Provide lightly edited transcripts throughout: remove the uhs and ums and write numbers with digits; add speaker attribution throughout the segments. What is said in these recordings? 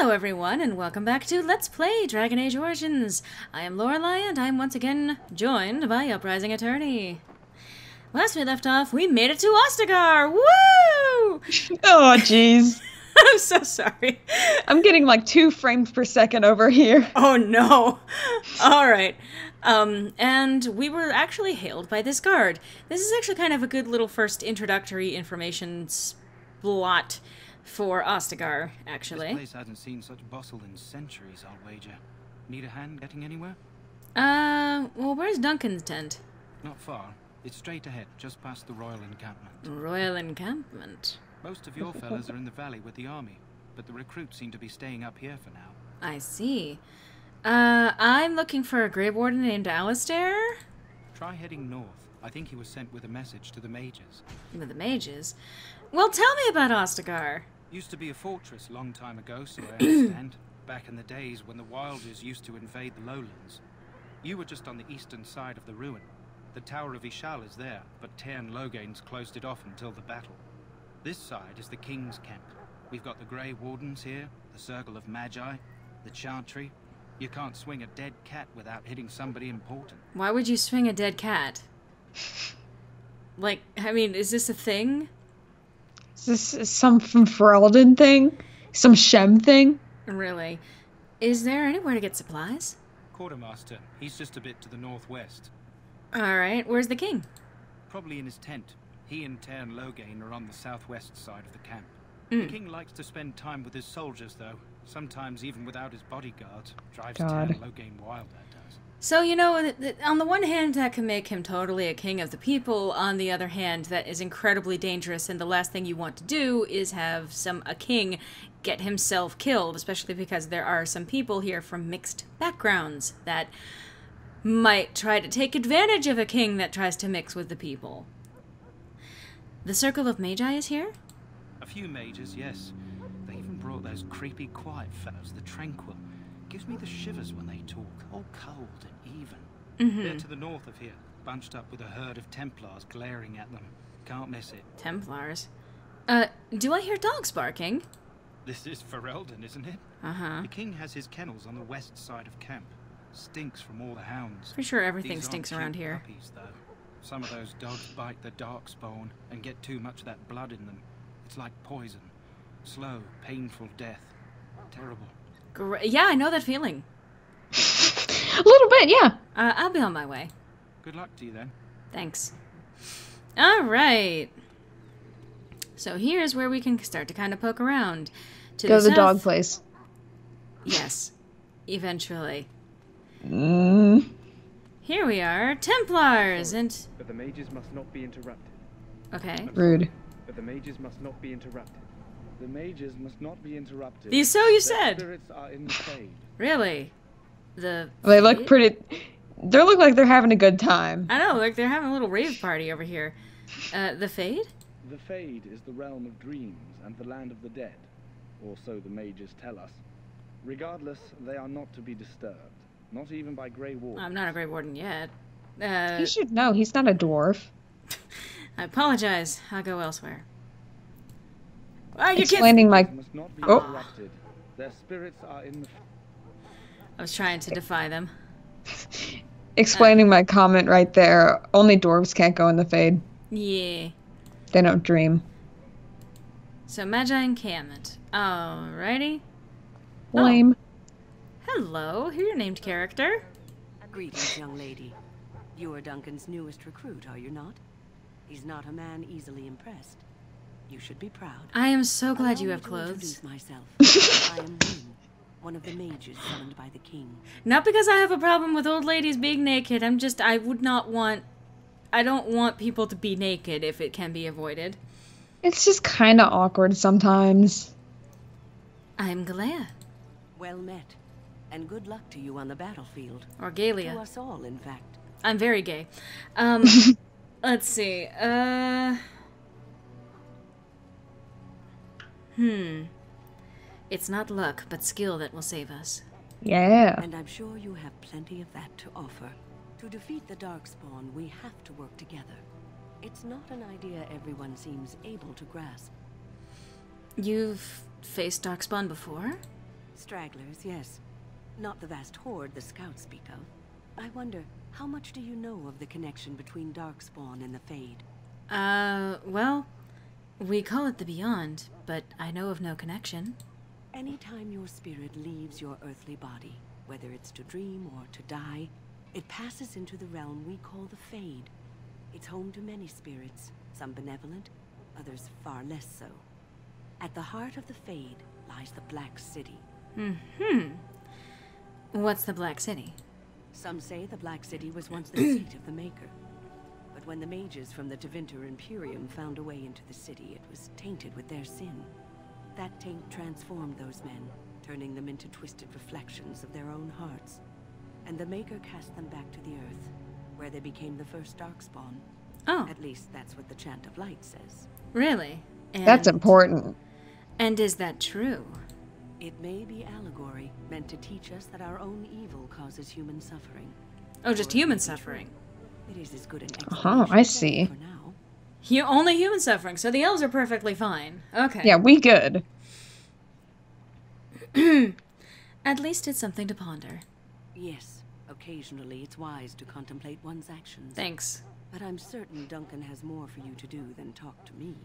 Speaker 1: Hello everyone, and welcome back to Let's Play Dragon Age Origins. I am Lorelei, and I'm once again joined by Uprising Attorney. Last we left off, we made it to Ostagar! Woo!
Speaker 2: Oh, jeez.
Speaker 1: I'm so sorry.
Speaker 2: I'm getting like 2 frames per second over here.
Speaker 1: Oh no. Alright. And we were actually hailed by this guard. This is actually kind of a good little first introductory information blot for Ostagar, actually.
Speaker 3: This place hasn't seen such bustle in centuries, I'll wager. Need a hand getting anywhere?
Speaker 1: Well, where's Duncan's tent?
Speaker 3: Not far. It's straight ahead, just past the royal encampment.
Speaker 1: Royal encampment?
Speaker 3: Most of your fellas are in the valley with the army, but the recruits seem to be staying up here for now.
Speaker 1: I see. I'm looking for a Grey Warden named Alistair.
Speaker 3: Try heading north. I think he was sent with a message to the mages.
Speaker 1: With the mages? Well, tell me about Ostagar.
Speaker 3: Used to be a fortress long time ago, so I understand. Back in the days when the Wilders used to invade the lowlands. You were just on the eastern side of the ruin. The Tower of Ishal is there, but Teryn Loghain's closed it off until the battle. This side is the King's camp. We've got the Grey Wardens here, the Circle of Magi, the Chantry. You can't swing a dead cat without hitting somebody important.
Speaker 1: Why would you swing a dead cat? Like, I mean, is this a thing?
Speaker 2: Is this some Ferelden thing? Some Shem thing?
Speaker 1: Really? Is there anywhere to get supplies?
Speaker 3: Quartermaster, he's just a bit to the northwest.
Speaker 1: Alright, where's the king?
Speaker 3: Probably in his tent. He and Teryn Loghain are on the southwest side of the camp.
Speaker 1: Mm.
Speaker 3: The king likes to spend time with his soldiers, though. Sometimes even without his bodyguards. Drives
Speaker 2: God.
Speaker 3: Teryn Loghain wild, that does.
Speaker 1: So, you know, on the one hand, that can make him totally a king of the people. On the other hand, that is incredibly dangerous, and the last thing you want to do is have a king get himself killed, especially because there are some people here from mixed backgrounds that might try to take advantage of a king that tries to mix with the people. The Circle of Magi is here?
Speaker 3: A few mages, yes. They even brought those creepy, quiet fellows, the Tranquil. Gives me the shivers when they talk, all cold and even.
Speaker 1: Mm-hmm.
Speaker 3: They're to the north of here, bunched up with a herd of Templars glaring at them. Can't miss it.
Speaker 1: Templars? Do I hear dogs barking?
Speaker 3: This is Ferelden, isn't it?
Speaker 1: Uh-huh.
Speaker 3: The king has his kennels on the west side of camp. Stinks from all the hounds.
Speaker 1: For sure everything
Speaker 3: These
Speaker 1: stinks
Speaker 3: aren't
Speaker 1: around
Speaker 3: cute
Speaker 1: here.
Speaker 3: Puppies, though. Some of those dogs bite the darkspawn and get too much of that blood in them. It's like poison. Slow, painful death. Terrible.
Speaker 1: Yeah, I know that feeling.
Speaker 2: A little bit, yeah.
Speaker 1: I'll be on my way.
Speaker 3: Good luck to you then.
Speaker 1: Thanks. Alright. So here's where we can start to kind of poke around. To
Speaker 2: Go to the
Speaker 1: south.
Speaker 2: dog place.
Speaker 1: Yes. Eventually.
Speaker 2: Mm.
Speaker 1: Here we are, Templars, and...
Speaker 4: But the mages must not be interrupted.
Speaker 1: Okay.
Speaker 2: Rude.
Speaker 4: But the mages must not be interrupted. The mages must not be interrupted.
Speaker 1: So you
Speaker 4: Their
Speaker 1: said.
Speaker 4: spirits are in the shade.
Speaker 1: Really? The...
Speaker 2: They look pretty... They look like they're having a good time.
Speaker 1: I know, like they're having a little rave party over here. The Fade?
Speaker 4: The Fade is the realm of dreams and the land of the dead, or so the mages tell us. Regardless, they are not to be disturbed, not even by Grey Wardens.
Speaker 1: I'm not a Grey Warden yet.
Speaker 2: He should know. He's not a dwarf.
Speaker 1: I apologize. I'll go elsewhere. Oh, you
Speaker 2: Explaining my...
Speaker 4: Must not be
Speaker 2: Oh.
Speaker 4: interrupted. Their spirits are in the...
Speaker 1: I was trying to defy them.
Speaker 2: Explaining my comment right there. Only dwarves can't go in the Fade.
Speaker 1: Yeah.
Speaker 2: They don't dream.
Speaker 1: So, Magi encampment. Alrighty.
Speaker 2: Lame.
Speaker 1: Hello, who's your named character?
Speaker 5: Greetings, young lady. You are Duncan's newest recruit, are you not? He's not a man easily impressed. You should be proud.
Speaker 1: I am so glad you
Speaker 5: Allow
Speaker 1: have
Speaker 5: me to
Speaker 1: clothes.
Speaker 5: introduce myself. I am Wynne, one of the mages summoned by the king.
Speaker 1: Not because I have a problem with old ladies being naked. I don't want people to be naked if it can be avoided.
Speaker 2: It's just kind of awkward sometimes.
Speaker 1: I'm Galea.
Speaker 5: Well met, and good luck to you on the battlefield.
Speaker 1: Or
Speaker 5: To
Speaker 1: Galia.
Speaker 5: us all, in fact.
Speaker 1: I'm very gay. Let's see. It's not luck, but skill that will save us.
Speaker 2: Yeah.
Speaker 5: And I'm sure you have plenty of that to offer. To defeat the Darkspawn, we have to work together. It's not an idea everyone seems able to grasp.
Speaker 1: You've faced Darkspawn before?
Speaker 5: Stragglers, yes. Not the vast horde the scouts speak of. I wonder, how much do you know of the connection between Darkspawn and the Fade?
Speaker 1: Well, we call it the Beyond, but I know of no connection.
Speaker 5: Anytime your spirit leaves your earthly body, whether it's to dream or to die, it passes into the realm we call the Fade. It's home to many spirits, some benevolent, others far less so. At the heart of the Fade lies the Black City.
Speaker 1: What's the Black City?
Speaker 5: Some say the Black City was once the seat of the Maker. But when the mages from the Tevinter Imperium found a way into the city, it was tainted with their sin. That taint transformed those men, turning them into twisted reflections of their own hearts. And the Maker cast them back to the Earth, where they became the first Darkspawn.
Speaker 1: Oh.
Speaker 5: At least that's what the Chant of Light says.
Speaker 1: Really? And,
Speaker 2: That's important.
Speaker 1: And is that true?
Speaker 5: It may be allegory, meant to teach us that our own evil causes human suffering.
Speaker 1: Oh, just human suffering.
Speaker 5: It is as good an
Speaker 2: Oh,
Speaker 5: explanation
Speaker 2: I
Speaker 5: as
Speaker 2: see.
Speaker 5: for now.
Speaker 1: Only human suffering, so the elves are perfectly fine. Okay.
Speaker 2: Yeah, we good.
Speaker 1: At least it's something to ponder.
Speaker 5: Yes, occasionally it's wise to contemplate one's actions.
Speaker 1: Thanks.
Speaker 5: But I'm certain Duncan has more for you to do than talk to me.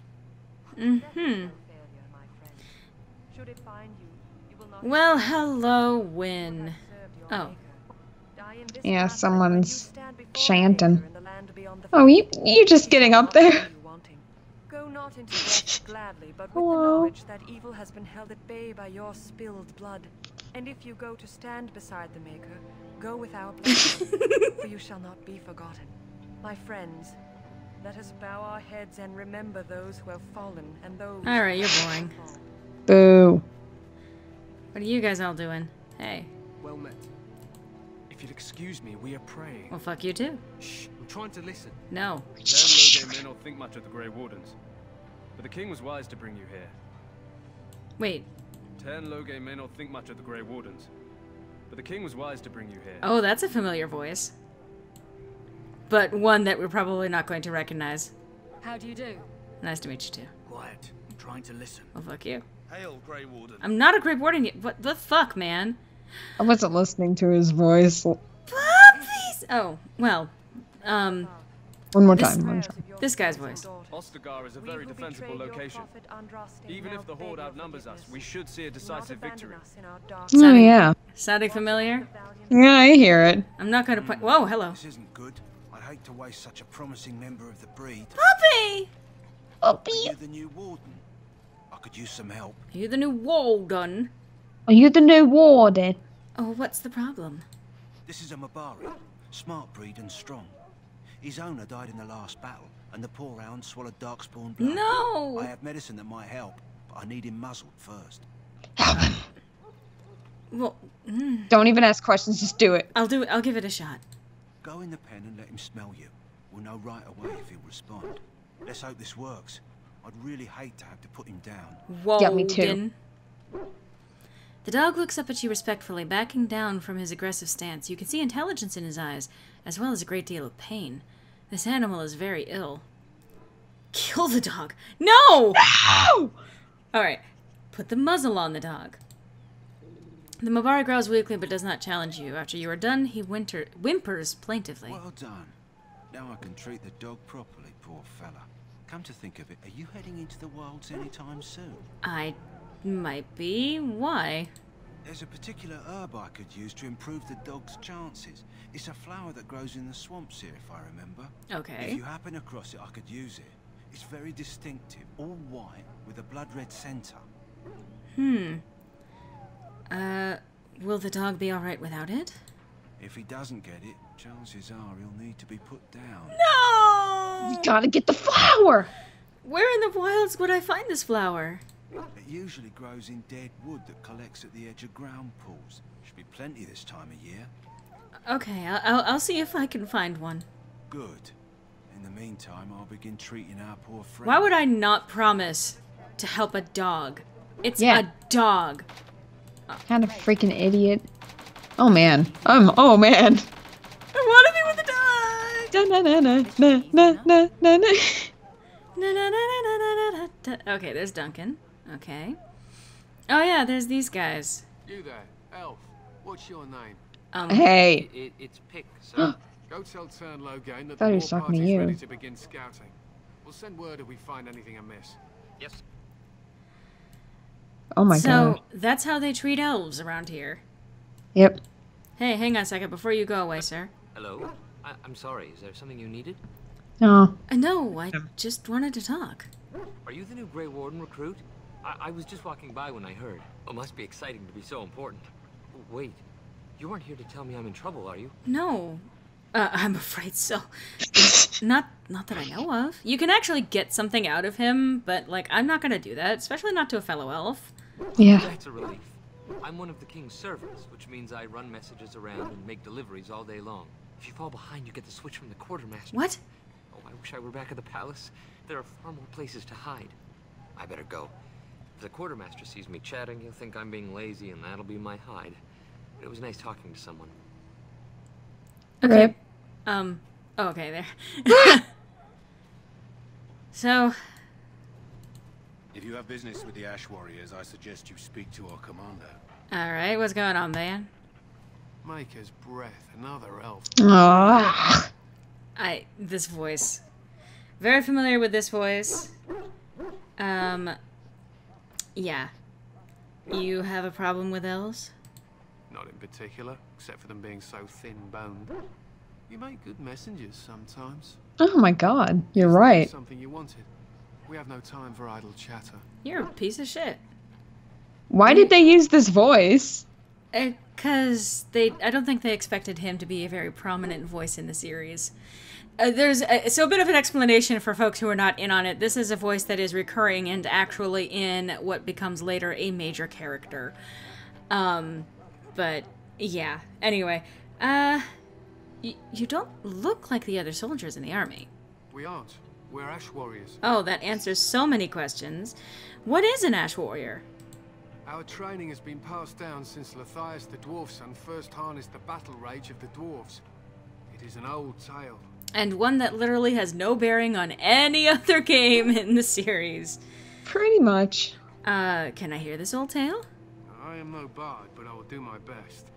Speaker 1: Well, hello, Win. Oh.
Speaker 2: Yeah, someone's chanting. Oh, you just getting up there?
Speaker 6: Go not into death gladly, but with the
Speaker 2: Hello.
Speaker 6: knowledge that evil has been held at bay by your spilled blood. And if you go to stand beside the Maker, go with our blessing, for you shall not be forgotten. My friends, let us bow our heads and remember those who have fallen and those
Speaker 1: Alright, you're
Speaker 6: who
Speaker 1: boring.
Speaker 6: have fallen.
Speaker 2: Boo.
Speaker 1: What are you guys all doing? Hey.
Speaker 7: Well met. If you'll excuse me, we are praying.
Speaker 1: Well, fuck you too.
Speaker 7: Shh, I'm trying to listen.
Speaker 1: No.
Speaker 8: Teryn Loghain may not think much of the Grey Wardens, but the king was wise to bring you here.
Speaker 1: Wait.
Speaker 8: Teryn Loghain may not think much of the Grey Wardens, but the king was wise to bring you here.
Speaker 1: Oh, that's a familiar voice. But one that we're probably not going to recognize.
Speaker 6: How do you do?
Speaker 1: Nice to meet you too.
Speaker 7: Quiet. I'm trying to listen.
Speaker 1: Well, fuck you.
Speaker 8: Hail, Grey Warden.
Speaker 1: I'm not a Grey Warden yet. What the fuck, man?
Speaker 2: I wasn't listening to his voice.
Speaker 1: Puppies! Oh, well.
Speaker 2: One more
Speaker 1: This-
Speaker 2: time. One more time.
Speaker 1: This guy's voice.
Speaker 8: Ostagar is a very defensible location. Even if the horde outnumbers us, we should see a decisive victory.
Speaker 2: Oh, yeah.
Speaker 1: Sounding familiar?
Speaker 2: Yeah, I hear it.
Speaker 1: I'm not going to point. Whoa, hello.
Speaker 9: This isn't good. I'd hate to waste such a promising member of the breed.
Speaker 1: Puppy!
Speaker 9: Are you the new warden? I could use some help.
Speaker 1: You the new Walden?
Speaker 2: Are you the new warden?
Speaker 1: Oh, what's the problem?
Speaker 9: This is a Mabari, smart breed and strong. His owner died in the last battle, and the poor hound swallowed darkspawn blood.
Speaker 1: No!
Speaker 9: I have medicine that might help, but I need him muzzled first.
Speaker 1: Well,
Speaker 2: Don't even ask questions, just do it.
Speaker 1: I'll do it. I'll give it a shot.
Speaker 9: Go in the pen and let him smell you. We'll know right away if he'll respond. Let's hope this works. I'd really hate to have to put him down.
Speaker 1: Walden.
Speaker 2: Yeah, me too.
Speaker 1: The dog looks up at you respectfully, backing down from his aggressive stance. You can see intelligence in his eyes, as well as a great deal of pain. This animal is very ill. Kill the dog. No!
Speaker 2: Ow!
Speaker 1: Alright. Put the muzzle on the dog. The Mabari growls weakly but does not challenge you. After you are done, he whimpers plaintively.
Speaker 9: Well done. Now I can treat the dog properly, poor fella. Come to think of it, are you heading into the wilds anytime soon?
Speaker 1: I might be. Why?
Speaker 9: There's a particular herb I could use to improve the dog's chances. It's a flower that grows in the swamps here, if I remember.
Speaker 1: Okay.
Speaker 9: If you happen across it, I could use it. It's very distinctive, all white, with a blood-red centre.
Speaker 1: Will the dog be alright without it?
Speaker 9: If he doesn't get it, chances are he'll need to be put down.
Speaker 1: No!
Speaker 2: You gotta get the flower!
Speaker 1: Where in the wilds would I find this flower?
Speaker 9: It usually grows in dead wood that collects at the edge of ground pools. Should be plenty this time of year.
Speaker 1: Okay, I'll see if I can find one.
Speaker 9: Good. In the meantime, I'll begin treating our poor friend.
Speaker 1: Why would I not promise to help a dog? It's
Speaker 2: Yeah.
Speaker 1: a dog.
Speaker 2: Kind of freaking idiot. Oh man. Oh man.
Speaker 1: I want to be with the dog!
Speaker 2: Da, na, na, na, na, na, na, na, na.
Speaker 1: Na, na, na, na, na, na, na, na. Okay, there's Duncan. Okay. Oh yeah, there's these guys.
Speaker 7: You there, elf. What's your name?
Speaker 2: Hey.
Speaker 10: It's Pick, sir.
Speaker 7: Go tell Teryn Loghain that
Speaker 2: Thought he
Speaker 7: the
Speaker 2: was
Speaker 7: war
Speaker 2: talking to
Speaker 7: party's
Speaker 2: you.
Speaker 7: ready to begin scouting. We'll send word if we find anything amiss.
Speaker 10: Yes.
Speaker 2: Oh my
Speaker 1: So,
Speaker 2: god.
Speaker 1: that's how they treat elves around here.
Speaker 2: Yep.
Speaker 1: Hey, hang on a second before you go away, sir.
Speaker 10: Hello? I'm sorry, is there something you needed?
Speaker 2: Oh.
Speaker 1: No, I just wanted to talk.
Speaker 10: Are you the new Grey Warden recruit? I was just walking by when I heard. It must be exciting to be so important. Wait, you aren't here to tell me I'm in trouble, are you?
Speaker 1: No. I'm afraid so. Not that I know of. You can actually get something out of him, but, like, I'm not gonna do that, especially not to a fellow elf.
Speaker 2: Yeah.
Speaker 10: That's a relief. I'm one of the king's servants, which means I run messages around and make deliveries all day long. If you fall behind, you get the switch from the quartermaster.
Speaker 1: What?
Speaker 10: Oh, I wish I were back at the palace. There are far more places to hide. I better go. If the quartermaster sees me chatting, he'll think I'm being lazy, and that'll be my hide. But it was nice talking to someone.
Speaker 1: Okay.
Speaker 2: Rip.
Speaker 1: Okay, there. So,
Speaker 9: If you have business with the Ash Warriors, I suggest you speak to our commander.
Speaker 1: alright, what's going on, man?
Speaker 7: Maker's breath, another elf.
Speaker 2: Aww.
Speaker 1: This voice. Very familiar with this voice. Yeah. You have a problem with elves?
Speaker 7: Not in particular, except for them being so thin-boned. You make good messengers sometimes.
Speaker 2: Oh my god. You're
Speaker 7: Is there
Speaker 2: right.
Speaker 7: something you wanted? We have no time for idle chatter.
Speaker 1: You're a piece of shit.
Speaker 2: Why did they use this voice?
Speaker 1: Because I don't think they expected him to be a very prominent voice in the series. So a bit of an explanation for folks who are not in on it. This is a voice that is recurring and actually in what becomes later a major character. But yeah. Anyway, you don't look like the other soldiers in the army.
Speaker 7: We aren't. We're Ash Warriors.
Speaker 1: Oh, that answers so many questions. What is an Ash Warrior?
Speaker 7: Our training has been passed down since Lathias the Dwarf Son first harnessed the battle rage of the dwarves. It is an old tale.
Speaker 1: And one that literally has no bearing on any other game in the series.
Speaker 2: Pretty much.
Speaker 1: Can I hear this old tale?
Speaker 7: I am no bard, but I will do my best.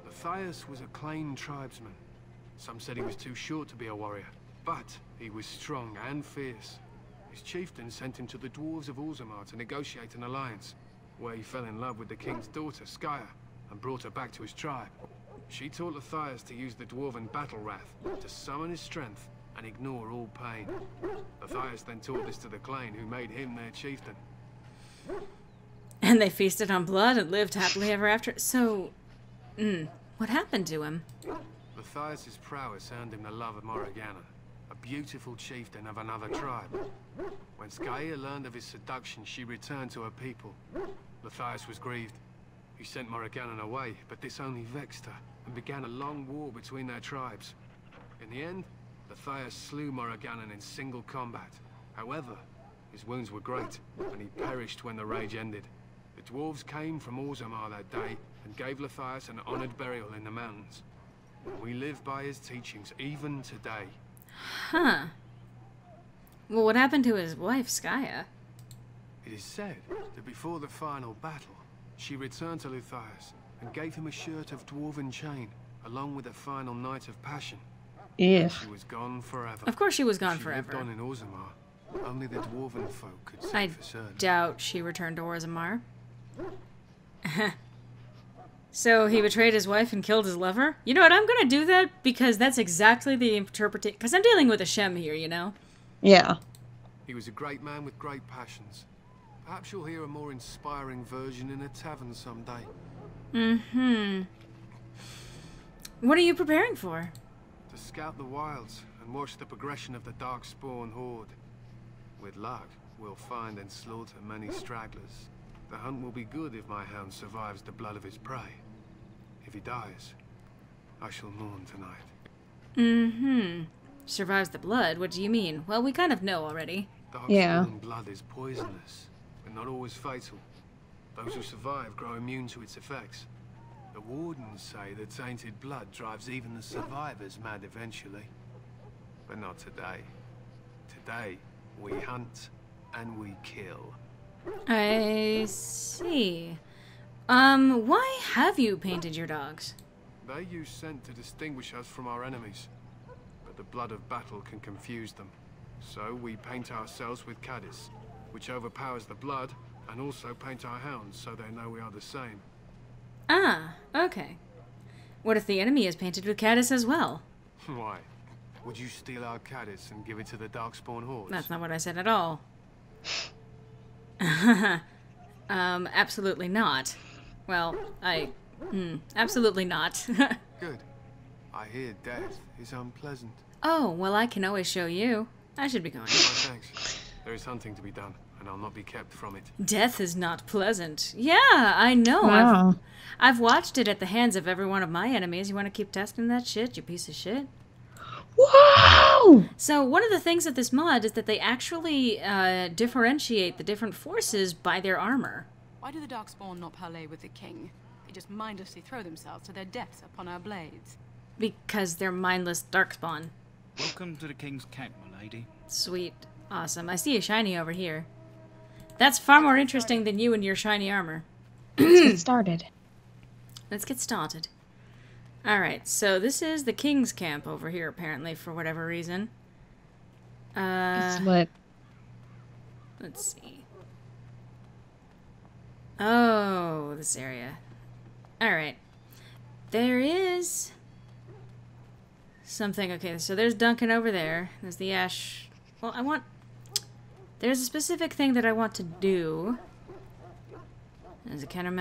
Speaker 7: Lathias was a Clane tribesman. Some said he was too short to be a warrior, but he was strong and fierce. His chieftain sent him to the dwarves of Orzammar to negotiate an alliance, where he fell in love with the king's daughter, Skya, and brought her back to his tribe. She taught Lathias to use the dwarven battle wrath to summon his strength and ignore all pain. Lathias then taught this to the Clane, who made him their chieftain.
Speaker 1: And they feasted on blood and lived happily ever after. So, what happened to him?
Speaker 7: Lathias' prowess earned him the love of Morrigannon, a beautiful chieftain of another tribe. When Skya learned of his seduction, she returned to her people. Lathias was grieved. He sent Morrigannon away, but this only vexed her, and began a long war between their tribes. In the end, Lathias slew Morrigannon in single combat. However, his wounds were great, and he perished when the rage ended. The dwarves came from Orzammar that day, and gave Lathias an honored burial in the mountains. We live by his teachings, even today.
Speaker 1: Huh. Well, what happened to his wife, Skya?
Speaker 7: It is said that before the final battle, she returned to Lathias and gave him a shirt of dwarven chain, along with a final night of passion.
Speaker 2: Yeah.
Speaker 7: She was gone forever.
Speaker 1: Of course she was gone
Speaker 7: She
Speaker 1: forever.
Speaker 7: lived on in Orzammar. Only the dwarven folk could say
Speaker 1: I
Speaker 7: for certain.
Speaker 1: doubt she returned to Orzammar. So he betrayed his wife and killed his lover? You know what, I'm gonna do that because that's exactly the interpretation. Because I'm dealing with a Shem here, you know?
Speaker 2: Yeah.
Speaker 7: He was a great man with great passions. Perhaps you'll hear a more inspiring version in a tavern someday.
Speaker 1: What are you preparing for?
Speaker 7: To scout the wilds and watch the progression of the Darkspawn horde. With luck, we'll find and slaughter many stragglers. The hunt will be good if my hound survives the blood of his prey. If he dies, I shall mourn tonight.
Speaker 1: Survives the blood? What do you mean? Well, we kind of know already.
Speaker 7: Darkspawn blood is poisonous, but not always fatal. Those who survive grow immune to its effects. The wardens say that tainted blood drives even the survivors mad eventually. But not today. Today, we hunt and we kill.
Speaker 1: I see. Why have you painted your dogs?
Speaker 7: They use scent to distinguish us from our enemies, but the blood of battle can confuse them. So we paint ourselves with caddis, which overpowers the blood, and also paint our hounds so they know we are the same.
Speaker 1: Ah, okay. What if the enemy is painted with caddis as well?
Speaker 7: Why? Would you steal our caddis and give it to the Darkspawn hordes?
Speaker 1: That's not what I said at all. Absolutely not. Well, absolutely not.
Speaker 7: Good. I hear death is unpleasant.
Speaker 1: Oh, well, I can always show you. I should be going.
Speaker 7: Oh, thanks. There is hunting to be done, and I'll not be kept from it.
Speaker 1: Death is not pleasant. Yeah, I know.
Speaker 2: Wow.
Speaker 1: I've watched it at the hands of every one of my enemies. You want to keep testing that shit, you piece of shit?
Speaker 2: Whoa!
Speaker 1: So one of the things of this mod is that they actually differentiate the different forces by their armor.
Speaker 11: Why do the Darkspawn not parley with the king? They just mindlessly throw themselves to their deaths upon our blades.
Speaker 1: Because they're mindless Darkspawn.
Speaker 3: Welcome to the King's Camp, my lady.
Speaker 1: Sweet. Awesome. I see a shiny over here. That's far more interesting than you and your shiny armor.
Speaker 2: Let's get started.
Speaker 1: Let's get started. Alright, so this is the King's Camp over here, apparently, for whatever reason.
Speaker 2: It's lit.
Speaker 1: Let's see. Oh, this area. Alright. There is something. Okay, so there's Duncan over there. There's the ash. Well, there's a specific thing that I want to do. There's a Kenner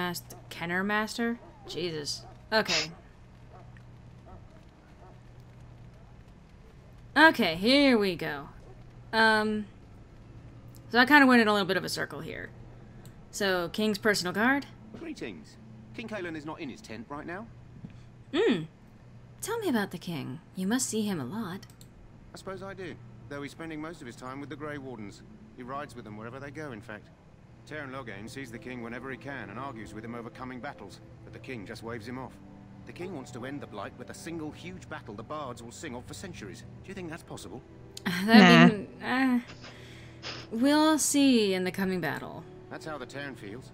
Speaker 1: Master? Jesus. Okay. Okay, here we go. So I kind of went in a little bit of a circle here. So, King's personal guard?
Speaker 12: Greetings. King Kalen is not in his tent right now?
Speaker 1: Tell me about the king. You must see him a lot.
Speaker 12: I suppose I do, though he's spending most of his time with the Grey Wardens. He rides with them wherever they go, in fact. Teryn Loghain sees the king whenever he can and argues with him over coming battles, but the king just waves him off. The king wants to end the Blight with a single huge battle the bards will sing of for centuries. Do you think that's possible?
Speaker 1: We'll see in the coming battle.
Speaker 12: That's how the Teryn feels.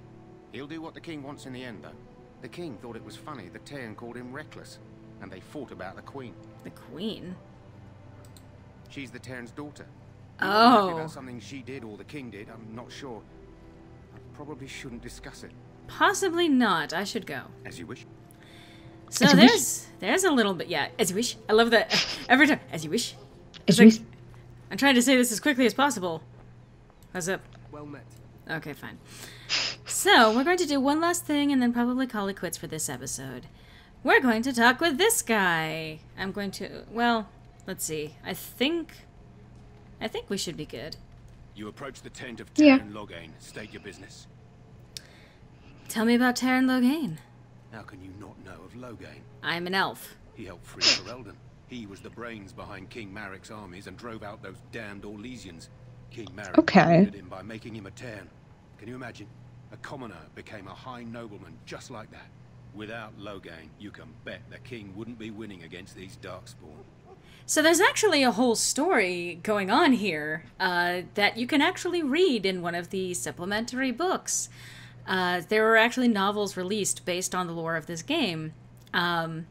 Speaker 12: He'll do what the king wants in the end, though. The king thought it was funny that Teryn called him reckless, and they fought about the queen.
Speaker 1: The queen?
Speaker 12: She's the Teryn's daughter.
Speaker 1: Oh.
Speaker 12: Maybe that's something she did or the king did, I'm not sure. I probably shouldn't discuss it.
Speaker 1: Possibly not. I should go.
Speaker 12: As you wish.
Speaker 1: So there's a little bit, yeah, as you wish. I love that every time, as you wish.
Speaker 2: As you wish.
Speaker 1: I'm trying to say this as quickly as possible. What's up?
Speaker 8: Well met.
Speaker 1: Okay, fine. So, we're going to do one last thing and then probably call it quits for this episode. We're going to talk with this guy. I'm going to, well, let's see. I think we should be good.
Speaker 9: You approach the tent of Teryn Loghain. State your business.
Speaker 1: Tell me about Teryn Loghain.
Speaker 9: How can you not know of Loghain?
Speaker 1: I'm an elf.
Speaker 9: He helped free Ferelden. He was the brains behind King Maric's armies and drove out those damned Orlesians. King Maric rewarded him by making him a Teryn. Can you imagine? A commoner became a high nobleman just like that. Without Loghain, you can bet the king wouldn't be winning against these Darkspawn.
Speaker 1: So there's actually a whole story going on here that you can actually read in one of the supplementary books. There were actually novels released based on the lore of this game. Was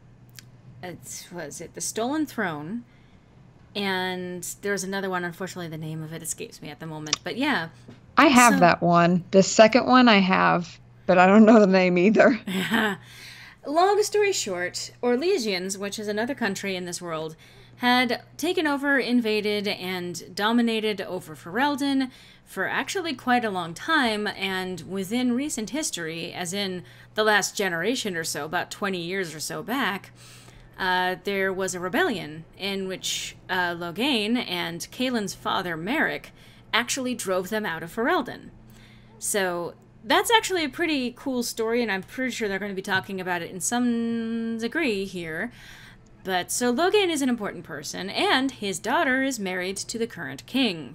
Speaker 1: it The Stolen Throne? And there's another one, unfortunately the name of it escapes me at the moment. But yeah.
Speaker 2: I have that one. The second one I have, but I don't know the name either.
Speaker 1: Long story short, Orlesians, which is another country in this world, had taken over, invaded, and dominated over Ferelden for actually quite a long time, and within recent history, as in the last generation or so, about 20 years or so back, there was a rebellion in which Loghain and Kalen's father, Maric, actually drove them out of Ferelden. So that's actually a pretty cool story, and I'm pretty sure they're going to be talking about it in some degree here. But so Loghain is an important person, and his daughter is married to the current king.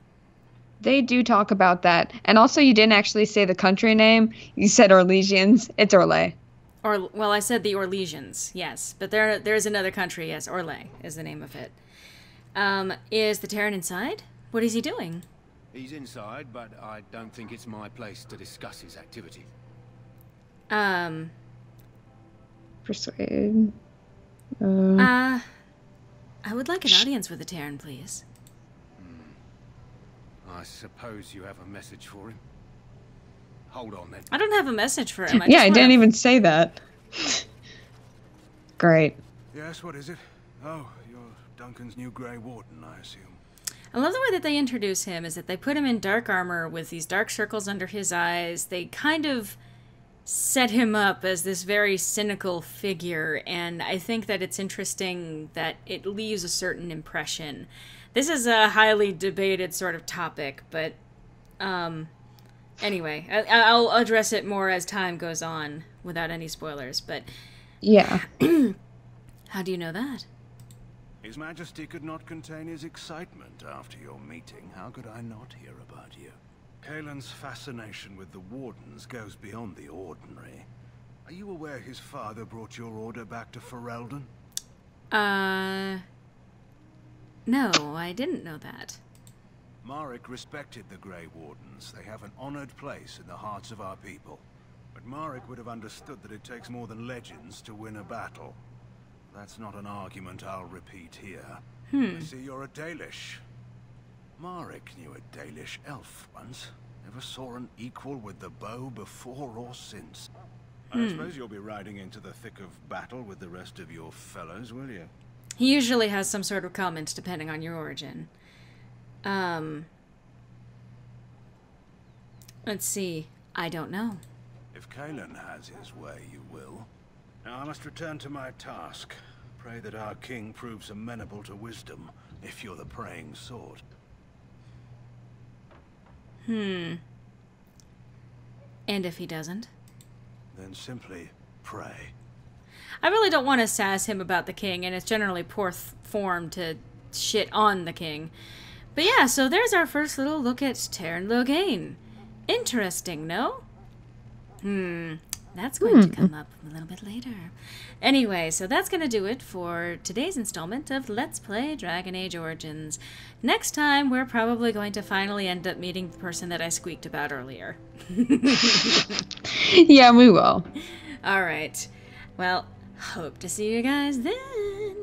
Speaker 2: They do talk about that. And also, you didn't actually say the country name. You said Orlesians. It's Orlais.
Speaker 1: Well, I said the Orlesians, yes. But there's another country, yes. Orlais is the name of it. Is the Teryn inside? What is he doing?
Speaker 9: He's inside, but I don't think it's my place to discuss his activity.
Speaker 2: Persuade.
Speaker 1: I would like an audience with the Teryn, please.
Speaker 9: I suppose you have a message for him. Hold on then.
Speaker 1: I don't have a message for him.
Speaker 2: I didn't even say that. Great.
Speaker 13: Yes, what is it? Oh, you're Duncan's new Grey Warden, I assume.
Speaker 1: I love the way that they introduce him, is that they put him in dark armor with these dark circles under his eyes. They kind of set him up as this very cynical figure, and I think that it's interesting that it leaves a certain impression. This is a highly debated sort of topic, but anyway, I'll address it more as time goes on without any spoilers, but
Speaker 2: yeah.
Speaker 1: How do you know that?
Speaker 13: His Majesty could not contain his excitement after your meeting. How could I not hear about you? Kaelin's fascination with the Wardens goes beyond the ordinary. Are you aware his father brought your order back to Ferelden?
Speaker 1: No, I didn't know that.
Speaker 13: Marek respected the Grey Wardens. They have an honored place in the hearts of our people. But Marek would have understood that it takes more than legends to win a battle. That's not an argument I'll repeat here. I see you're a Dalish. Marek knew a Dalish elf once. Never saw an equal with the bow before or since. I suppose you'll be riding into the thick of battle with the rest of your fellows, will you?
Speaker 1: He usually has some sort of comment depending on your origin. Let's see. I don't know.
Speaker 13: If Kaelin has his way, you will. Now I must return to my task. Pray that our king proves amenable to wisdom, if you're the praying sort.
Speaker 1: And if he doesn't?
Speaker 13: Then simply pray.
Speaker 1: I really don't want to sass him about the king, and it's generally poor form to shit on the king. But yeah, so there's our first little look at Teryn Loghain. Interesting, no? That's going to come up a little bit later. Anyway, so that's going to do it for today's installment of Let's Play Dragon Age Origins. Next time, we're probably going to finally end up meeting the person that I squeaked about earlier.
Speaker 2: Yeah, we will.
Speaker 1: All right. Well, hope to see you guys then.